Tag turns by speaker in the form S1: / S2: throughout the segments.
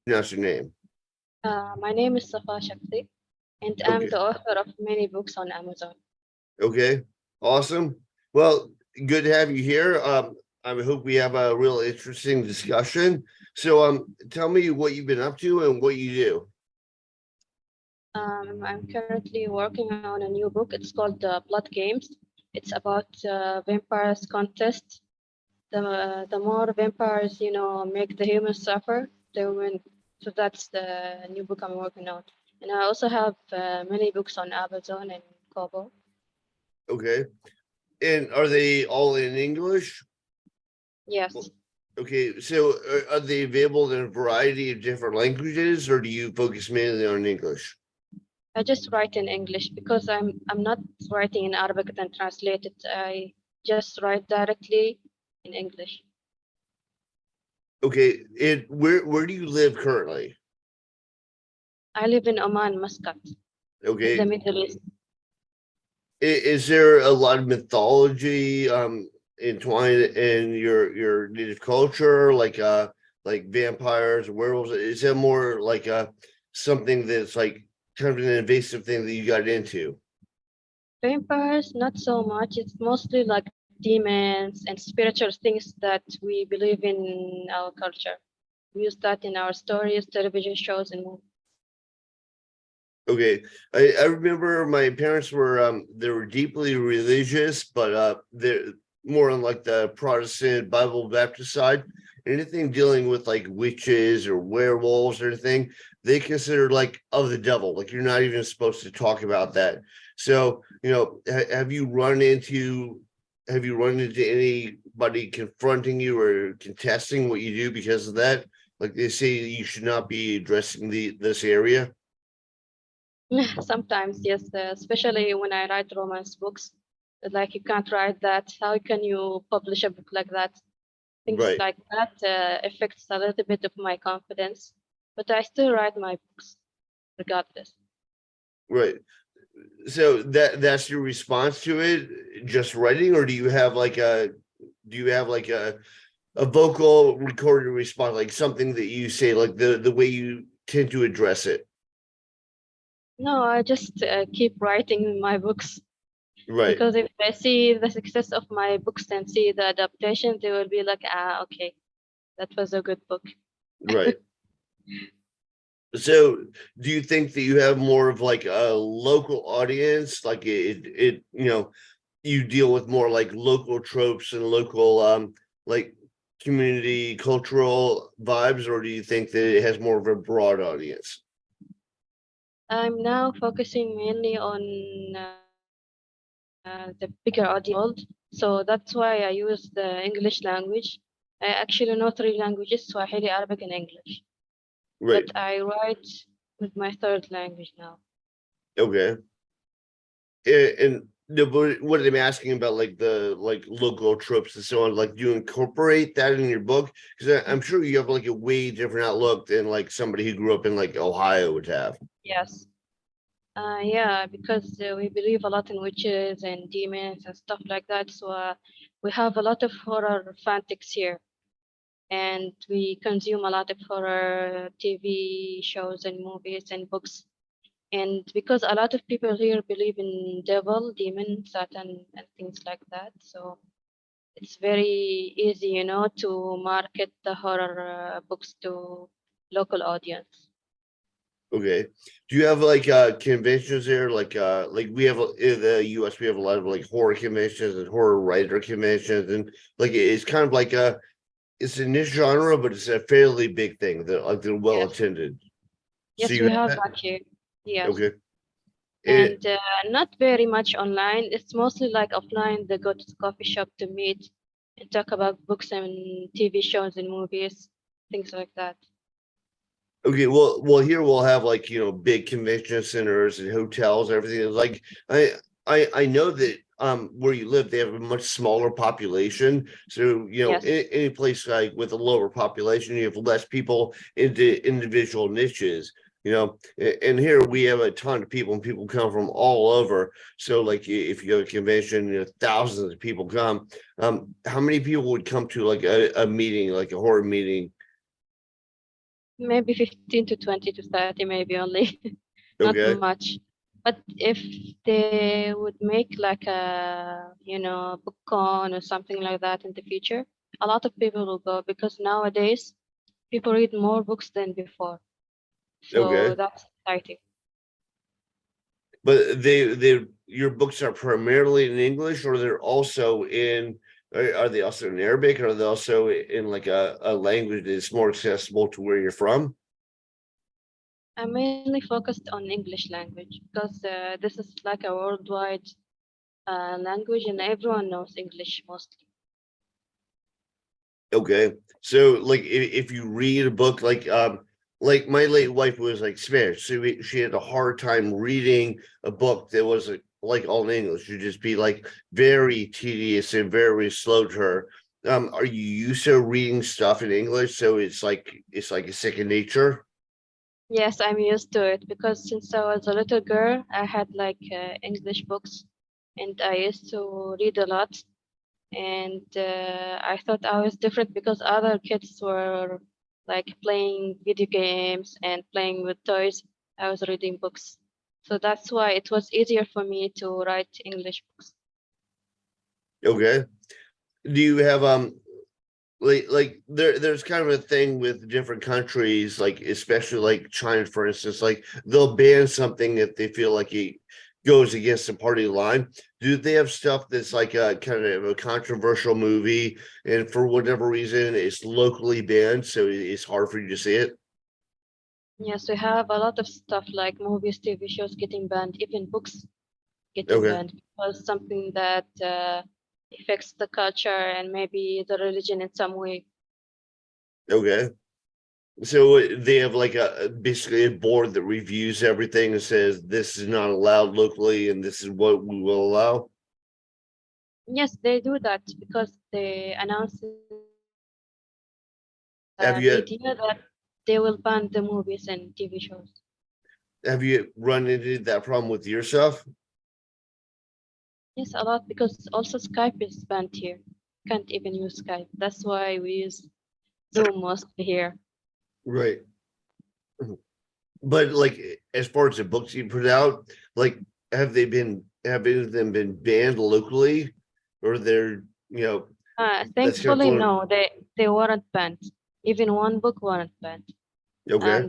S1: That's your name.
S2: My name is Safa Shaqsy, and I'm
S1: Okay.
S2: the author of many books on Amazon.
S1: Okay. Awesome. Well, good to have you here. I hope we have a real interesting discussion. So, tell me what you've been up to and what you do.
S2: I'm currently working on a new book. It's called Blood Games. It's about vampires contest. The more vampires, make the humans suffer, they win. So that's the new book I'm working on. And I also have many books on Amazon and Kobo.
S1: Okay. And are they all in English?
S2: Yes.
S1: Okay. So, are they available in a variety of different languages, or do you focus mainly on English?
S2: I just write in English because I'm not writing in Arabic and translate it. I just write directly in English.
S1: Okay. Where do you live currently?
S2: I live in Oman, Muscat, in the
S1: Okay.
S2: Middle East.
S1: Is there a lot of mythology entwined in your native culture, like vampires, werewolves? Is that more like something that's like kind of an invasive thing that you got into?
S2: Vampires, not so much. It's mostly like demons and spiritual things that we believe in our culture. We use that in our stories, television shows, and movies.
S1: Okay. I remember my parents were they were deeply religious, but they're more on like the Protestant Bible Baptist side. Anything dealing with like witches or werewolves or anything, they consider like of the devil. Like you're not even supposed to talk about that. So, have you run into anybody confronting you or contesting what you do because of that? Like they say you should not be addressing this area.
S2: Sometimes, yes, especially when I write romance books. Like, you can't write that. How can you publish a book like that? Things
S1: Right.
S2: like that affects a little bit of my confidence, but I still write my books regardless.
S1: Right. So that's your response to it, just writing, or do you have like a vocal recorded response, like something that you say, like the way you tend to address it?
S2: No, I just keep writing my books
S1: Right.
S2: because if I see the success of my books and see the adaptation, they will be like, ah, okay, that was a good book.
S1: Right. So do you think that you have more of like a local audience, like you deal with more like local tropes and local like community cultural vibes, or do you think that it has more of a broad audience?
S2: I'm now focusing mainly on the bigger audience in the world, so that's why I use the English language. I actually know three languages: Swahili, Arabic, and English. But
S1: Right.
S2: I write with my third language now.
S1: Okay. And what I'm asking about, like the like local tropes and so on, like do you incorporate that in your book? Because I'm sure you have like a way different outlook than like somebody who grew up in like Ohio would have.
S2: Yes. Yeah, because we believe a lot in witches and demons and stuff like that. So we have a lot of horror fanatics here, and we consume a lot of horror TV shows and movies and books. And because a lot of people here believe in devil, demon, Satan, and things like that, so it's very easy, to market the horror books to local audience.
S1: Okay. Do you have like conventions there? Like we have in the US, we have a lot of like horror conventions and horror writer conventions, and like it's kind of like it's a niche genre, but it's a fairly big thing. They're well
S2: Yes,
S1: attended. So
S2: yes,
S1: you
S2: we
S1: have
S2: have
S1: that?
S2: that here. Yes.
S1: Okay. It
S2: And not very much online. It's mostly like offline. They go to the coffee shop to meet and talk about books and TV shows and movies, things like that.
S1: Okay, well, here we'll have like big convention centers and hotels, everything. Like I know that where you live, they have a much smaller population. So
S2: Yes,
S1: any place like with a lower population, you have less people into individual niches. And here we have a ton of people, and people come from all over. So like if you have a convention, thousands of people come. How many people would come to like a meeting, like a horror meeting?
S2: maybe 15 to 20 to 30, maybe only, not
S1: Okay.
S2: much. But if they would make like a, book con or something like that in the future, a lot of people will go because nowadays people read more books than before. So
S1: Okay.
S2: that's exciting.
S1: But your books are primarily in English, or they're also in, are they also in Arabic, or are they also in like a language that's more accessible to where you're from?
S2: I'm mainly focused on English language because this is like a worldwide language and everyone knows English mostly.
S1: Okay. So like if you read a book like my late wife was like Spanish, so she had a hard time reading a book that was like all in English. She'd just be like very tedious and very slow to her. Are you used to reading stuff in English? So it's like a second nature?
S2: Yes, I'm used to it because since I was a little girl, I had like English books and I used to read a lot. And I thought I was different because other kids were like playing video games and playing with toys. I was reading books. So that's why it was easier for me to write English books.
S1: Okay. Do you have like there's kind of a thing with different countries, like especially like China, for instance, like they'll ban something if they feel like it goes against the party line. Do they have stuff that's like a kind of a controversial movie, and for whatever reason it's locally banned, so it's hard for you to see it?
S2: Yes, we have a lot of stuff like movies, TV shows getting banned, even books getting
S1: Okay.
S2: banned because something that affects the culture and maybe the religion in some way.
S1: Okay. So they have like a basically a board that reviews everything and says this is not allowed locally and this is what we will allow.
S2: Yes, they do that because they announce
S1: Have you
S2: media that they will ban the movies and TV shows.
S1: have you run into that problem with yourself?
S2: Yes, a lot because also Skype is banned here. Can't even use Skype. That's why we use Zoom mostly here.
S1: Right. But like as far as the books you put out, like have any of them been banned locally? Or they're that's kind of
S2: Thankfully,
S1: one.
S2: no, they weren't banned. Even one book weren't banned.
S1: Okay.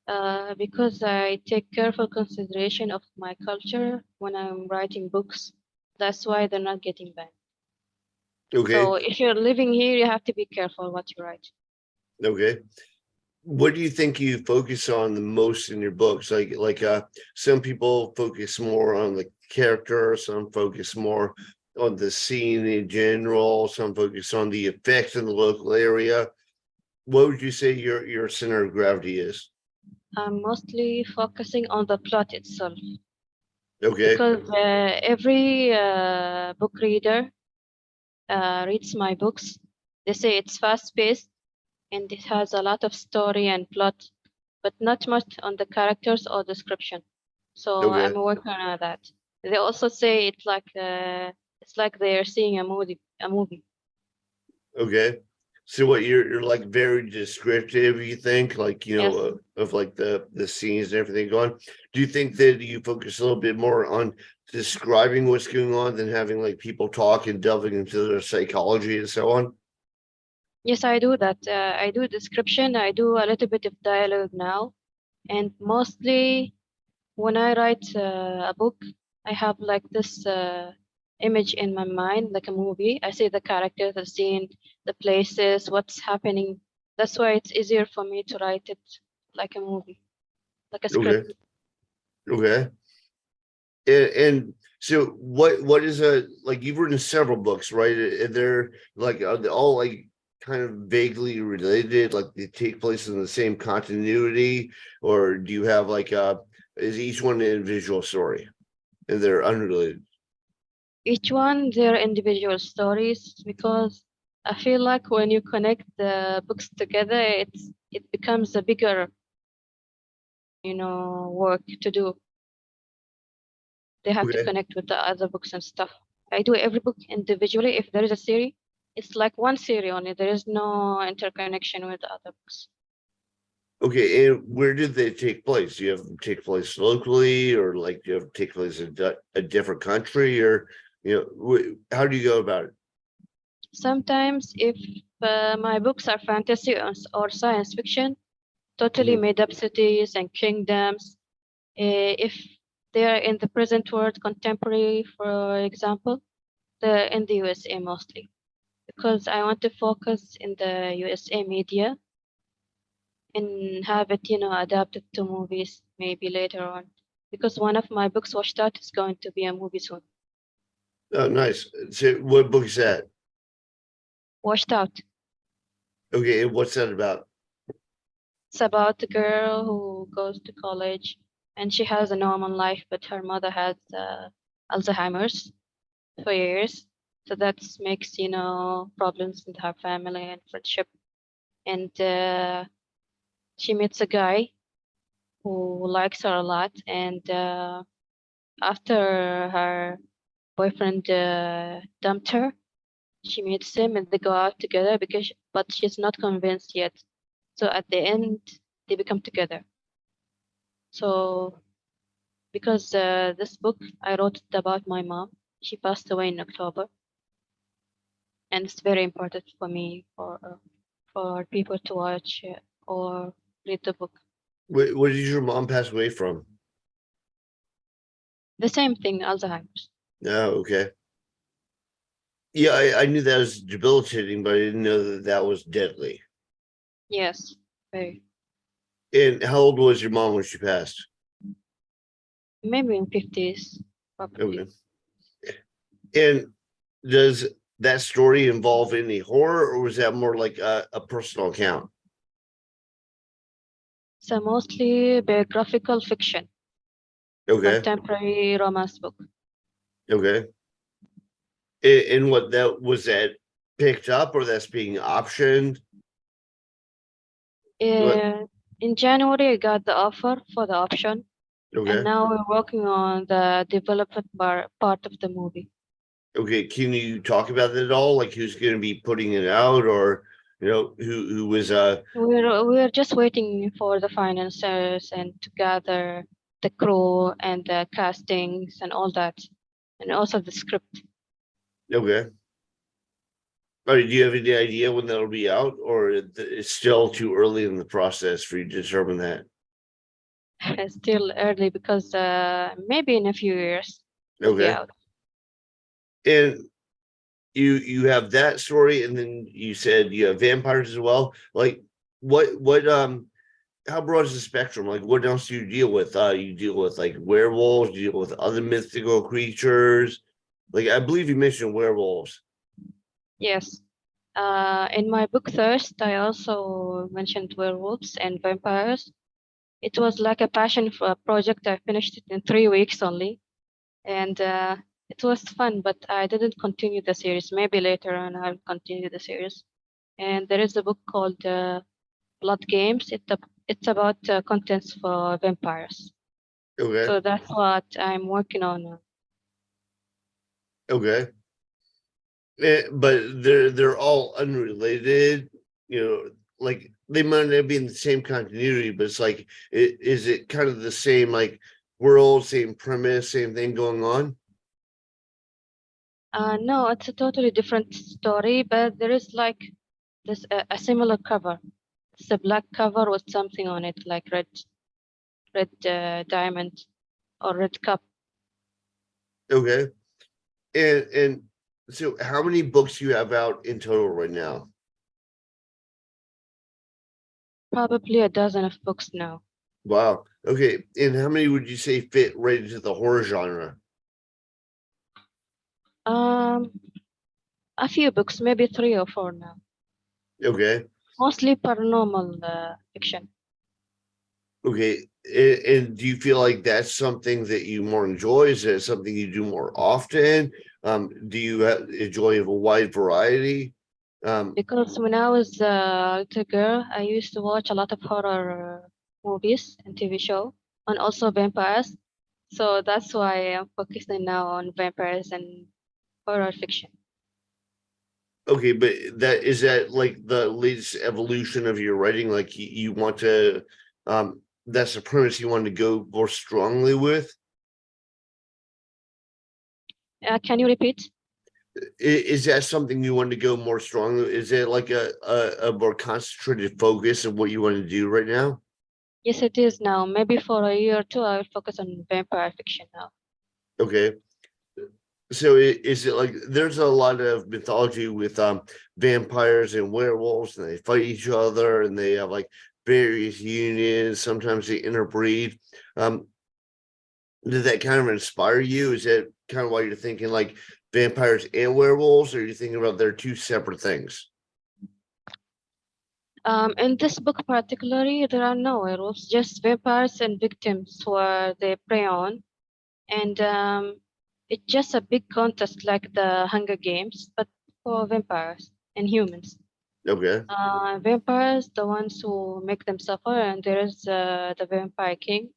S2: And because I take careful consideration of my culture when I'm writing books, that's why they're not getting banned.
S1: Okay.
S2: So if you're living here, you have to be careful what you write.
S1: Okay. What do you think you focus on the most in your books? Some people focus more on the character, some focus more on the scene in general, some focus on the effects in the local area. What would you say your center of gravity is?
S2: I'm mostly focusing on the plot itself
S1: Okay.
S2: because every book reader reads my books. They say it's fast paced and it has a lot of story and plot, but not much on the characters or description. So I'm
S1: Okay.
S2: working on that. They also say it's like they're seeing a movie. A movie.
S1: Okay. So what you're like very descriptive, you think, like,
S2: Yes.
S1: of like the scenes and everything going. Do you think that you focus a little bit more on describing what's going on than having like people talk and delving into their psychology and so on?
S2: Yes, I do that. I do description. I do a little bit of dialogue now, and mostly when I write a book, I have like this image in my mind, like a movie. I see the characters, the scene, the places, what's happening. That's why it's easier for me to write it like a movie, like a
S1: Okay.
S2: script.
S1: Okay. And so what is a like you've written several books, right? And they're like are they all like kind of vaguely related, like they take place in the same continuity, or do you have like is each one an individual story and they're unrelated?
S2: Each one their individual stories because I feel like when you connect the books together, it becomes a bigger, work to do. They have to
S1: Okay.
S2: connect with the other books and stuff. I do every book individually. If there is a series, it's like one series only. There is no interconnection with the other books.
S1: Okay, and where did they take place? Do you have them take place locally, or like do you have them take place in a different country, or how do you go about it?
S2: Sometimes, if my books are fantasy or science fiction, totally
S1: Mhm.
S2: made up cities and kingdoms. If they are in the present world, contemporary, for example, they're in the USA mostly, because I want to focus in the USA media and have it, adapted to movies maybe later on. Because one of my books, Washed Out, is going to be a movie soon.
S1: Oh, nice. So, what book is that?
S2: Washed Out.
S1: Okay, and what's that about?
S2: It's about a girl who goes to college and she has a normal life, but her mother has Alzheimer's for years. So that makes, problems in her family and friendship. And she meets a guy who likes her a lot. And after her boyfriend dumped her, she meets him and they go out together but she's not convinced yet. So at the end, they become together. So because this book I wrote it about my mom. She passed away in October, and it's very important for me for people to watch or read the book.
S1: What did your mom pass away from?
S2: The same thing, Alzheimer's.
S1: Oh, okay. Yeah, I knew that was debilitating, but I didn't know that that was deadly.
S2: Yes, very.
S1: And how old was your mom when she passed?
S2: Maybe in 50s, probably.
S1: Okay. And does that story involve any horror, or was that more like a personal account?
S2: So mostly biographical fiction,
S1: Okay.
S2: contemporary romance book.
S1: Okay. And what that was, that picked up, or that's being optioned? What?
S2: In January, I got the offer for the option, and
S1: Okay.
S2: now we're working on the development part of the movie.
S1: Okay. Can you talk about that at all? Like who's going to be putting it out, or who was
S2: We're just waiting for the financiers and to gather the crew and the castings and all that, and also the script.
S1: okay. All right, do you have any idea when that'll be out, or it's still too early in the process for you to determine that?
S2: It's still early because maybe in a few years it'll be
S1: Okay.
S2: out.
S1: And you have that story, and then you said you have vampires as well. Like what how broad is the spectrum? Like what else do you deal with? You deal with like werewolves, you deal with other mythical creatures. Like I believe you mentioned werewolves.
S2: Yes. In my book Thirst, I also mentioned werewolves and vampires. It was like a passion for a project. I finished it in 3 weeks only, and it was fun. But I didn't continue the series. Maybe later on I'll continue the series. And there is a book called Blood Games. It's about contents for vampires.
S1: Okay.
S2: So that's what I'm working on.
S1: Okay. But they're all unrelated, like they might not be in the same continuity, but it's like is it kind of the same like world, same premise, same thing going on?
S2: No, it's a totally different story, but there is like this a similar cover. It's a black cover with something on it, like red diamond or red cup.
S1: Okay. And so how many books do you have out in total right now?
S2: Probably a dozen of books now.
S1: Wow. Okay. And how many would you say fit right into the horror genre?
S2: Um, a few books, maybe 3 or 4 now.
S1: Okay.
S2: Mostly paranormal fiction.
S1: Okay. And do you feel like that's something that you more enjoy? Is it something you do more often? Do you enjoy a wide variety?
S2: Because when I was a little girl, I used to watch a lot of horror movies and TV show, and also vampires. So that's why I'm focusing now on vampires and horror fiction.
S1: Okay, but that like the latest evolution of your writing? Like you want to, that's the premise you want to go more strongly with?
S2: Can you repeat?
S1: Is that something you want to go more strongly? Is it like a more concentrated focus of what you want to do right now?
S2: Yes, it is now. Maybe for a year or two, I will focus on vampire fiction now.
S1: Okay. So is it like there's a lot of mythology with vampires and werewolves, and they fight each other and they have like various unions, sometimes they interbreed. Um, did that kind of inspire you? Is that kind of why you're thinking like vampires and werewolves, or are you thinking about they're two separate things?
S2: In this book particularly, there are no werewolves, just vampires and victims who are they prey on, and it's just a big contest like the Hunger Games, but for vampires and humans.
S1: Okay.
S2: Vampires, the ones who make them suffer, and there is the vampire king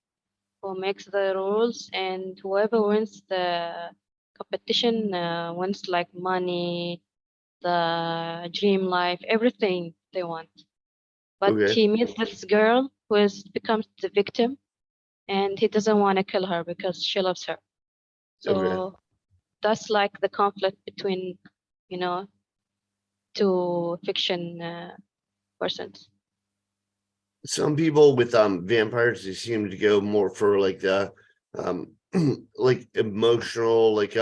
S2: who makes the rules, and whoever wins the competition wins like money, the dream life, everything they want. But
S1: Okay.
S2: he meets this girl who is becomes the victim, and he doesn't want to kill her because she loves her.
S1: Okay.
S2: So that's like the conflict between, you know, two fiction persons.
S1: Some people with vampires, they seem to go more for like the um like emotional, like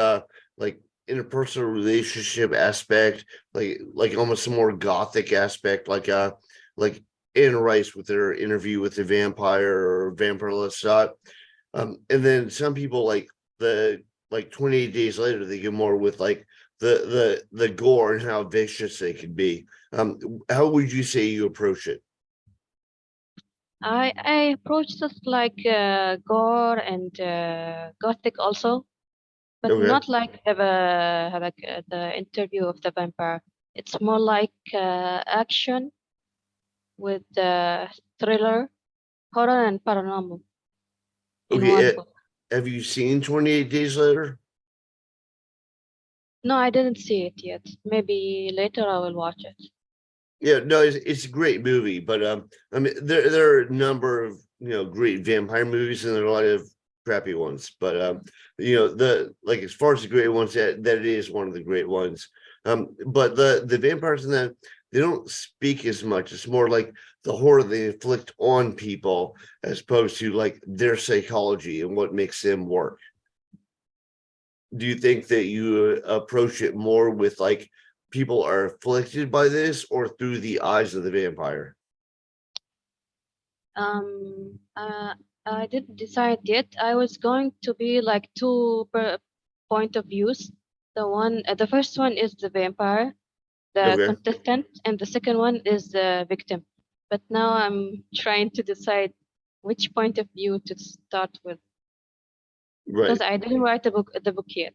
S1: interpersonal relationship aspect, like almost a more gothic aspect, like Anne Rice with her interview with the vampire or Vampire Lestat. And then some people the like 28 days later, they get more with like the gore and how vicious they can be. How would you say you approach it?
S2: I approach this like gore and gothic also, but
S1: Okay.
S2: not like the interview of the vampire. It's more like action with thriller, horror, and paranormal in
S1: Okay,
S2: one book.
S1: have you seen 28 Days Later?
S2: No, I didn't see it yet. Maybe later I will watch it.
S1: Yeah, no, it's a great movie, but I mean, there are a number of great vampire movies, and there are a lot of crappy ones. But the like as far as the great ones, that is one of the great ones. But the vampires in that, they don't speak as much. It's more like the horror they inflict on people, as opposed to like their psychology and what makes them work. Do you think that you approach it more with like people are afflicted by this or through the eyes of the vampire?
S2: Um, uh, I didn't decide yet. I was going to be like point of views. The first one is the vampire, the
S1: Okay,
S2: contestant, and the second one is the victim. But now I'm trying to decide which point of view to start with
S1: right.
S2: because I didn't write the book yet.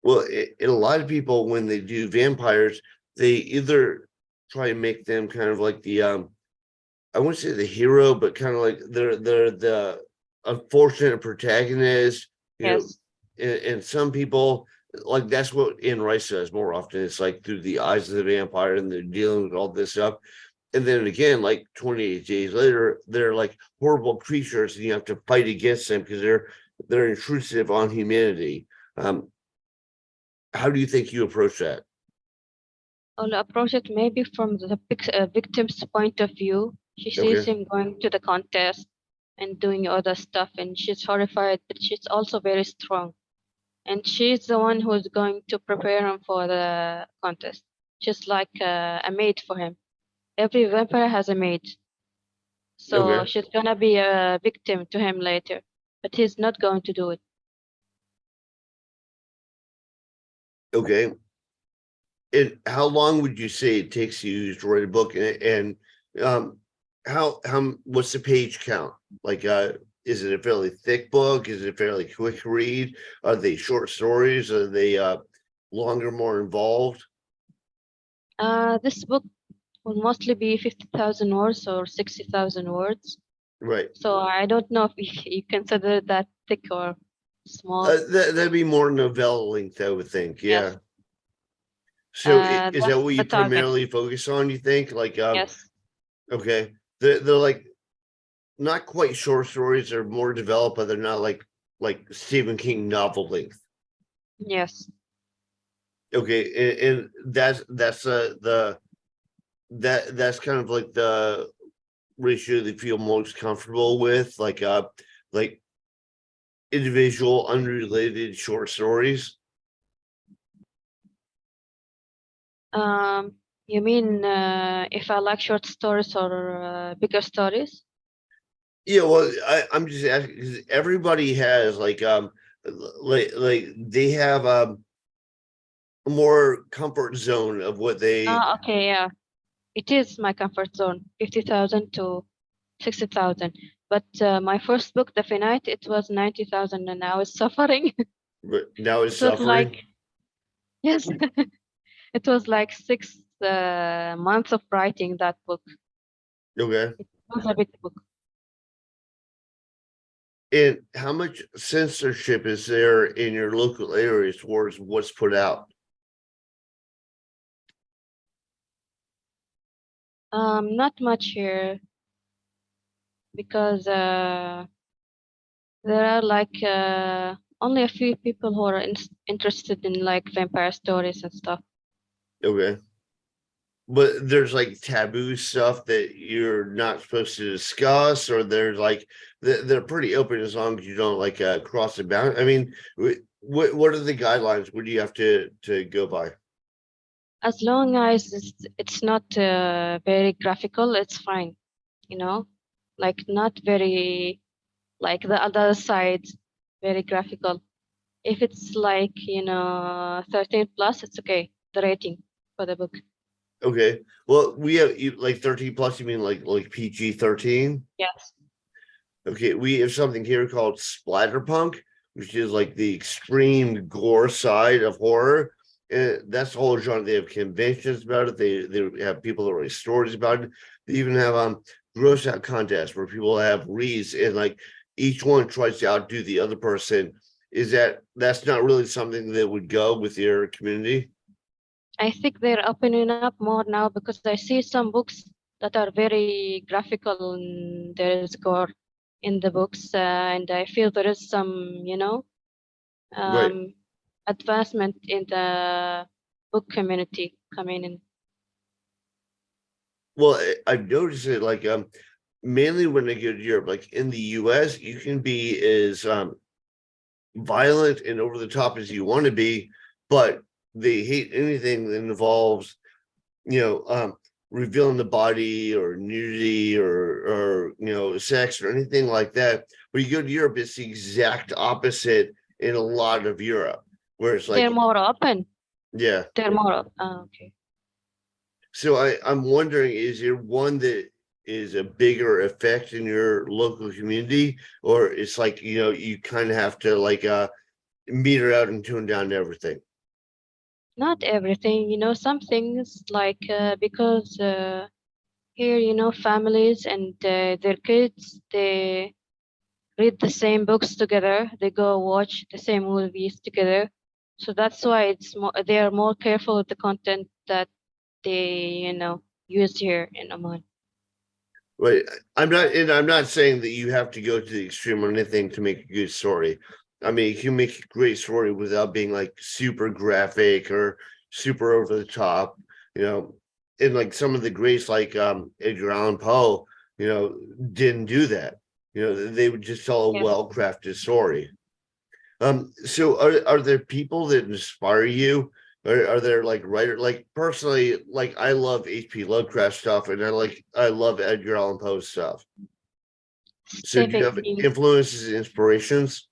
S1: Well, a lot of people when they do vampires, they either try and make them kind of like the I wouldn't say the hero, but kind of like they're the unfortunate protagonist, you know,
S2: Yes.
S1: and some people like that's what Anne Rice says more often. It's like through the eyes of the vampire, and they're dealing with all this stuff. And then again, like 28 days later, they're like horrible creatures, and you have to fight against them because they're intrusive on humanity. Um, how do you think you approach that?
S2: I'll approach it maybe from the victim's point of view. She sees
S1: Okay,
S2: him going to the contest and doing other stuff, and she's horrified, but she's also very strong. And she's the one who's going to prepare him for the contest. She's like a maid for him. Every vampire has a maid, so
S1: okay,
S2: she's gonna be a victim to him later, but he's not going to do it.
S1: okay. And how long would you say it takes you to write a book? And how what's the page count? Like, is it a fairly thick book? Is it a fairly quick read? Are they short stories? Are they longer, more involved?
S2: This book will mostly be 50,000 words or 60,000 words.
S1: Right.
S2: So I don't know if you consider that thick or small.
S1: That'd be more novella length, I would think. Yeah.
S2: Yes.
S1: So is that
S2: That's
S1: what
S2: the
S1: you
S2: target.
S1: primarily focus on, you think? Like,
S2: Yes.
S1: okay, they're like not quite short stories, they're more developed, but they're not like Stephen King novel length.
S2: Yes.
S1: Okay, and that's that's kind of like the ratio they feel most comfortable with, like individual unrelated short stories.
S2: You mean if I like short stories or bigger stories?
S1: Yeah, well, I'm just asking because everybody has like they have a more comfort zone of what they
S2: Ah, okay, yeah. It is my comfort zone, 50,000 to 60,000. But my first book, The Finite, it was 90,000 and I was suffering.
S1: now is
S2: It was like,
S1: suffering.
S2: yes, it was like 6 months of writing that book.
S1: Okay.
S2: It was a big book.
S1: And how much censorship is there in your local areas towards what's put out?
S2: Not much here because there are like only a few people who are interested in like vampire stories and stuff.
S1: Okay. But there's like taboo stuff that you're not supposed to discuss, or there's like they're pretty open as long as you don't like cross the boundary. I mean, what are the guidelines? What do you have to go by?
S2: As long as it's not very graphical, it's fine, you know, like not very like the other side, very graphical. If it's like, 13 plus, it's okay, the rating for the book.
S1: Okay. Well, we have like 13 plus. You mean like PG-13?
S2: Yes.
S1: Okay, we have something here called splatterpunk, which is like the extreme gore side of horror. And that's the whole genre. They have conventions about it. They have people that write stories about it. They even have gross out contests where people have reads and like each one tries to outdo the other person. Is that's not really something that would go with your community?
S2: I think they're opening up more now because I see some books that are very graphical and there is gore in the books, and I feel there is some,
S1: Right.
S2: um, advancement in the book community coming in.
S1: Well, I've noticed it like mainly when I go to Europe, like in the US, you can be as violent and over the top as you want to be, but they hate anything that involves, you know, revealing the body or nudity or sex or anything like that. When you go to Europe, it's the exact opposite in a lot of Europe, where it's
S2: They're
S1: like,
S2: more open.
S1: yeah.
S2: They're more open. Okay.
S1: So I'm wondering, is there one that is a bigger effect in your local community, or it's like, you kind of have to like meter out and tune down everything?
S2: Not everything, some things like because here, families and their kids, they read the same books together, they go watch the same movies together. So that's why they are more careful with the content that they, use here in Oman.
S1: Right. I'm not saying that you have to go to the extreme or anything to make a good story. I mean, you can make a great story without being like super graphic or super over the top, you know. And like some of the greats like Edgar Allan Poe, didn't do that. They would just tell a
S2: Yes.
S1: well-crafted story. So are there people that inspire you? Are there like writer like personally, like I love H.P. Lovecraft stuff and I love Edgar Allan Poe stuff. So do you
S2: Stephen
S1: have
S2: King,
S1: influences and inspirations?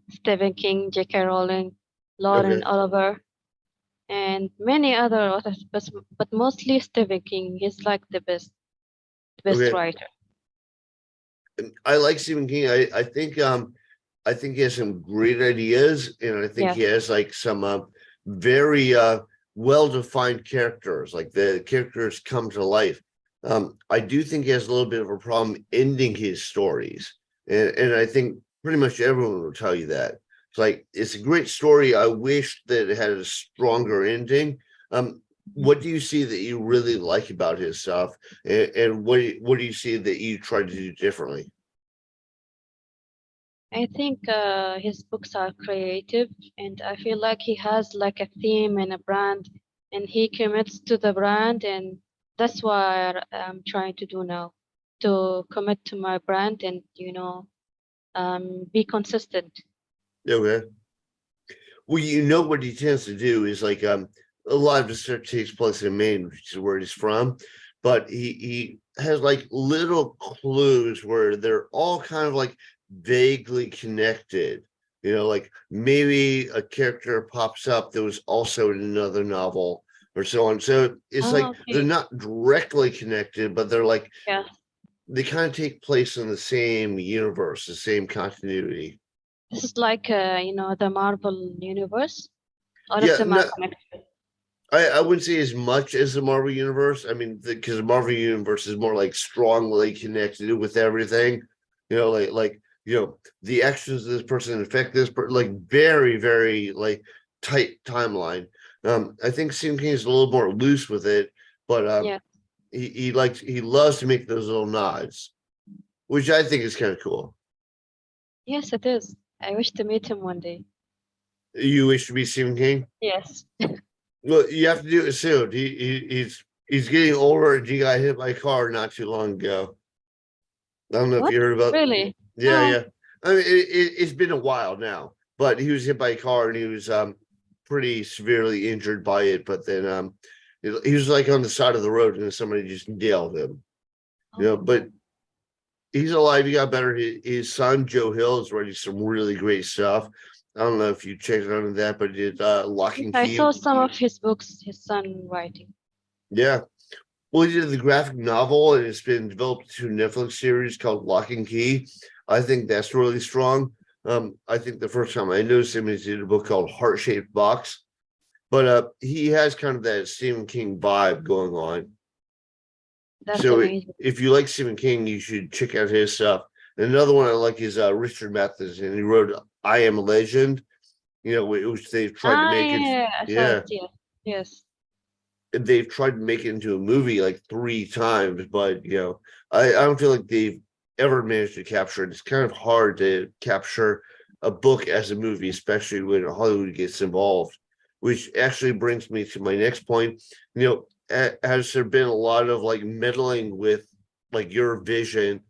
S2: Stephen King, J.K. Rowling, Lauren
S1: Okay.
S2: Oliver, and many other authors, but mostly Stephen King. He's like the best
S1: Okay.
S2: writer.
S1: I like Stephen King. I think he has some great ideas and I think he
S2: Yes,
S1: has like some very well-defined characters. Like the characters come to life. I do think he has a little bit of a problem ending his stories. And I think pretty much everyone will tell you that. It's like it's a great story. I wish that it had a stronger ending. what do you see that you really like about his stuff, and what do you see that you try to do differently?
S2: I think his books are creative, and I feel like he has like a theme and a brand, and he commits to the brand, and that's what I'm trying to do now, to commit to my brand and be consistent.
S1: Okay. Well, you know what he tends to do is like a lot of his stuff takes place in Maine, which is where he's from, but he has like little clues where they're all kind of like vaguely connected. Like maybe a character pops up that was also in another novel or so on. So it's
S2: Oh,
S1: like they're
S2: okay.
S1: not directly connected, but they're like
S2: Yeah.
S1: they kind of take place in the same universe, the same continuity.
S2: This is like the Marvel universe, all of
S1: Yeah,
S2: them are
S1: no,
S2: connected.
S1: I wouldn't say as much as the Marvel universe. I mean, because the Marvel universe is more like strongly connected with everything. The actions of this person affect this, like very, very like tight timeline. I think Stephen King is a little more loose with it, but
S2: Yeah.
S1: he loves to make those little nods, which I think is kind of cool.
S2: Yes, it is. I wish to meet him one day.
S1: You wish to be Stephen King?
S2: Yes.
S1: Well, you have to do it soon. He's getting older, and he got hit by a car not too long ago. I don't know if
S2: What?
S1: you heard about.
S2: Really?
S1: Yeah,
S2: No.
S1: yeah. I mean, it's been a while now, but he was hit by a car and he was pretty severely injured by it. But then he was like on the side of the road and somebody just nailed him. But
S2: Oh,
S1: he's alive. He got better. His son Joe Hill is writing some really great stuff. I don't know if you checked on that, but it's Lock
S2: yes,
S1: and
S2: I
S1: Key.
S2: saw some of his books, his son writing.
S1: Yeah. Well, he did the graphic novel, and it's been developed to a Netflix series called Lock and Key. I think that's really strong. I think the first time I noticed him is he did a book called Heart Shaped Box, but he has kind of that Stephen King vibe going on.
S2: That's
S1: So
S2: amazing.
S1: if you like Stephen King, you should check out his stuff. And another one I like is Richard Matheson. He wrote I Am Legend, which they've tried to
S2: Ah,
S1: make
S2: yeah,
S1: it.
S2: yeah, I saw it.
S1: Yeah,
S2: Yeah. Yes.
S1: they've tried to make it into a movie like 3 times, but I don't feel like they've ever managed to capture it. It's kind of hard to capture a book as a movie, especially when Hollywood gets involved. Which actually brings me to my next point. Has there been a lot of like meddling with like your vision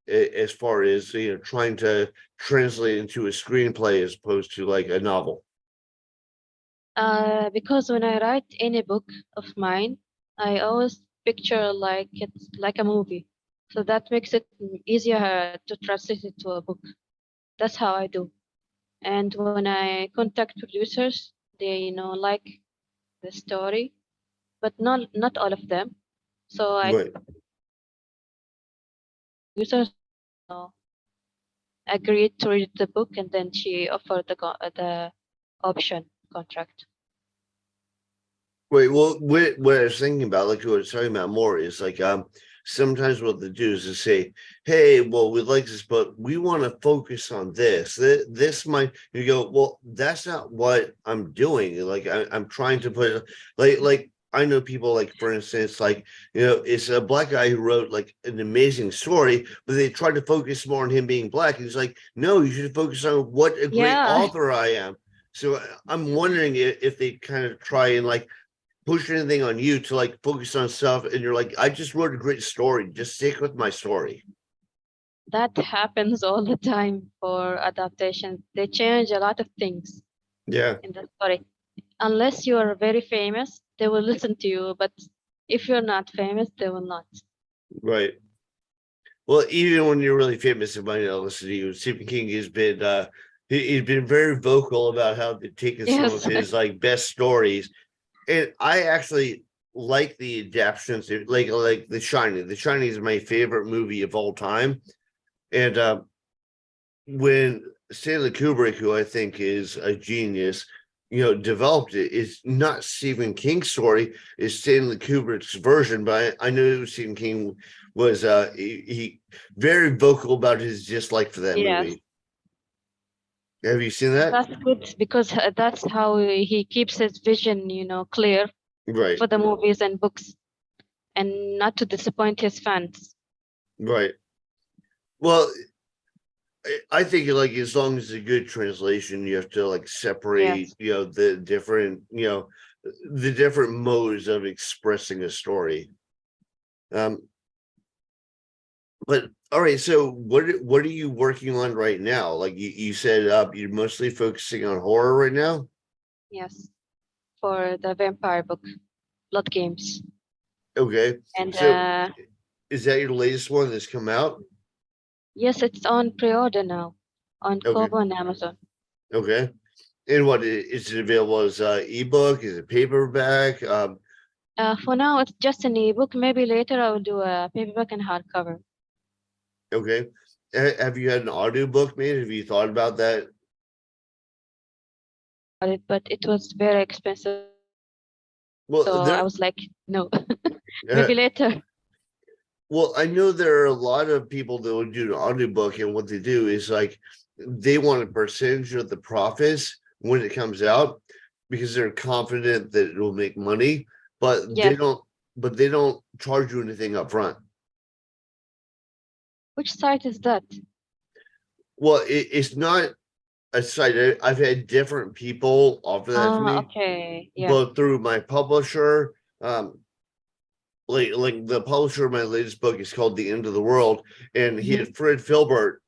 S1: as far as trying to translate into a screenplay as opposed to like a novel?
S2: Because when I write any book of mine, I always picture like it's like a movie. So that makes it easier to translate it to a book. That's how I do. And when I contact producers, they like the story, but not all of them. So I
S1: Right.
S2: users agreed to read the book, and then she offered the option contract.
S1: Wait, well, what I was thinking about, like what I was talking about more, is like sometimes what they do is to say, hey, well, we like this, but we want to focus on this. This might you go, well, that's not what I'm doing. Like I'm trying to put like I know people like, for instance, like it's a black guy who wrote like an amazing story, but they tried to focus more on him being black. And he's like, no, you should focus on what a great
S2: Yeah,
S1: author I am. So I'm wondering if they kind of try and like push anything on you to like focus on stuff and you're like, I just wrote a great story, just stick with my story.
S2: that happens all the time for adaptations. They change a lot of things
S1: Yeah,
S2: in the story. Unless you are very famous, they will listen to you. But if you're not famous, they will not.
S1: right. Well, even when you're really famous, it might not listen to you. Stephen King has been he's been very vocal about how they've taken some of
S2: Yes.
S1: his like best stories. And I actually like the adaptations, like The Shining. The Shining is my favorite movie of all time. And when Stanley Kubrick, who I think is a genius, developed it, it's not Stephen King's story, it's Stanley Kubrick's version, but I know Stephen King was he very vocal about his dislike for that
S2: Yes.
S1: movie. Have you seen that?
S2: That's good because that's how he keeps his vision, clear.
S1: Right,
S2: for the movies and books, and not to disappoint his fans.
S1: right. Well, I think like as long as it's a good translation, you have to like separate,
S2: Yes.
S1: the different, the different modes of expressing a story. Um, but all right, so what are you working on right now? Like you said, you're mostly focusing on horror right now.
S2: Yes. For the vampire book, Blood Games.
S1: Okay,
S2: And
S1: so is that your latest one that's come out?
S2: yes, it's on pre-order now on
S1: Okay,
S2: Kobo and Amazon.
S1: okay. And what is it available as ebook? Is it paperback?
S2: For now, it's just an ebook. Maybe later I will do a paperback and hardcover.
S1: Okay. Have you had an audiobook made? Have you thought about that?
S2: But it was very expensive,
S1: Well,
S2: so I
S1: there.
S2: was like, no,
S1: Uh,
S2: maybe later.
S1: well, I know there are a lot of people that will do an audiobook, and what they do is like they want a percentage of the profits when it comes out because they're confident that it will make money, but they
S2: Yes.
S1: don't. But they don't charge you anything up front.
S2: Which site is that?
S1: Well, it's not a site. I've had different people offer that to
S2: Ah,
S1: me,
S2: okay. Yeah.
S1: both through my publisher. Like the publisher of my latest book is called The End of the World, and he
S2: Mhm.
S1: had Fred Filbert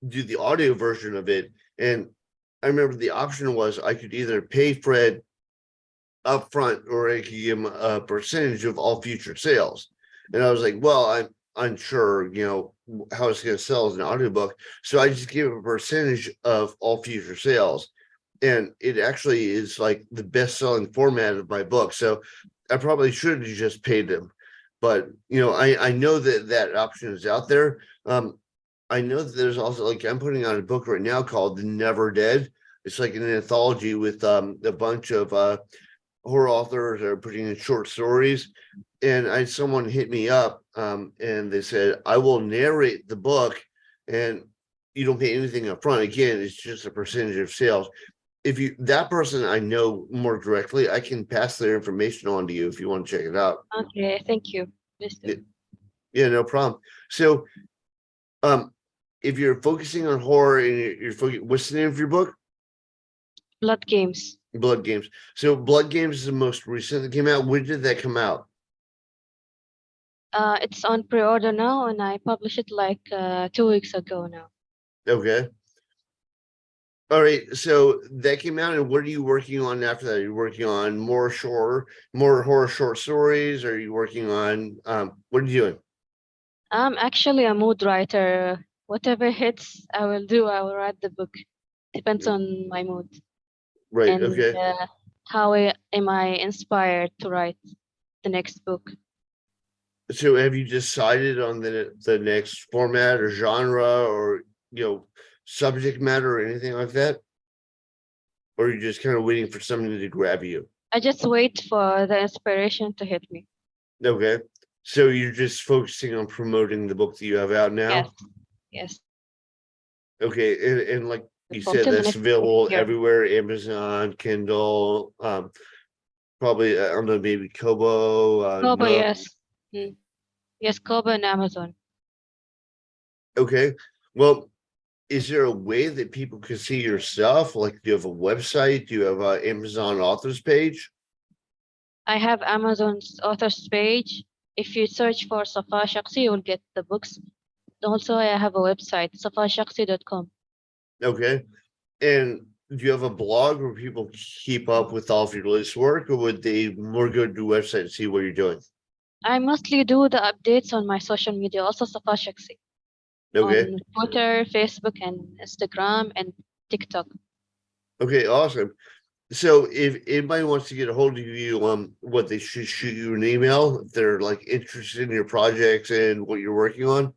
S1: do the audio version of it. And I remember the option was I could either pay Fred upfront or I could give him a percentage of all future sales. And I was like, well, I'm unsure, how it's going to sell as an audiobook. So I just give him a percentage of all future sales. And it actually is like the best selling format of my book. So I probably should have just paid him. But I know that that option is out there. I know that there's also like I'm putting out a book right now called The Never Dead. It's like an anthology with a bunch of horror authors are putting in short stories. And I had someone hit me up and they said, I will narrate the book and you don't pay anything up front. Again, it's just a percentage of sales. If you that person I know more directly, I can pass their information on to you if you want to check it out.
S2: Okay. Thank you. Please do.
S1: Yeah, no problem. So um if you're focusing on horror and you're focusing, what's the name of your book?
S2: Blood Games.
S1: Blood Games. So Blood Games is the most recent that came out. When did that come out?
S2: It's on pre-order now, and I published it like 2 weeks ago now.
S1: Okay. All right. So that came out, and what are you working on after that? Are you working on more horror short stories? Are you working on what are you doing?
S2: I'm actually a mood writer. Whatever hits, I will do. I will write the book. Depends on my mood
S1: Right.
S2: and
S1: Okay.
S2: how am I inspired to write the next book.
S1: So have you decided on the next format or genre or subject matter or anything like that? Or are you just kind of waiting for something to grab you?
S2: I just wait for the inspiration to hit me.
S1: Okay. So you're just focusing on promoting the book that you have out
S2: Yes,
S1: now?
S2: yes.
S1: Okay, and like you
S2: For
S1: said,
S2: till the
S1: that's
S2: next
S1: available
S2: year.
S1: everywhere, Amazon, Kindle, probably I don't know, maybe Kobo,
S2: Kobo,
S1: no.
S2: yes. Mm. Yes, Kobo and Amazon.
S1: Okay. Well, is there a way that people can see your stuff? Like, do you have a website? Do you have a Amazon authors page?
S2: I have Amazon's authors page. If you search for Safa Shaqsy, you will get the books. Also, I have a website, safashaqsy.com.
S1: Okay. And do you have a blog where people keep up with all of your latest work, or would they more go to the website and see what you're doing?
S2: I mostly do the updates on my social media, also Safa Shaqsy,
S1: Okay.
S2: on Twitter, Facebook, and Instagram, and TikTok.
S1: Okay, awesome. So if anybody wants to get a hold of you, what they should shoot you an email if they're like interested in your projects and what you're working on.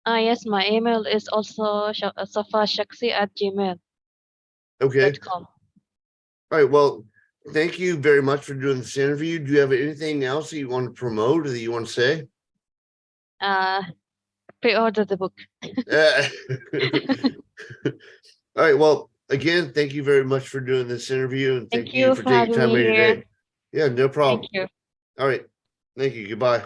S2: Yes, my email is also safashaqsy@gmail.com.
S1: Okay. All right. Well, thank you very much for doing this interview. Do you have anything else that you want to promote or that you want to say?
S2: Uh, Pre-order the book.
S1: Uh, All right. Well, again, thank you very much for doing this interview and
S2: Thank
S1: thank you
S2: you
S1: for
S2: for
S1: taking
S2: having
S1: time out
S2: me
S1: of your
S2: here.
S1: day. Yeah, no problem.
S2: Thank you.
S1: All right. Thank you. Goodbye.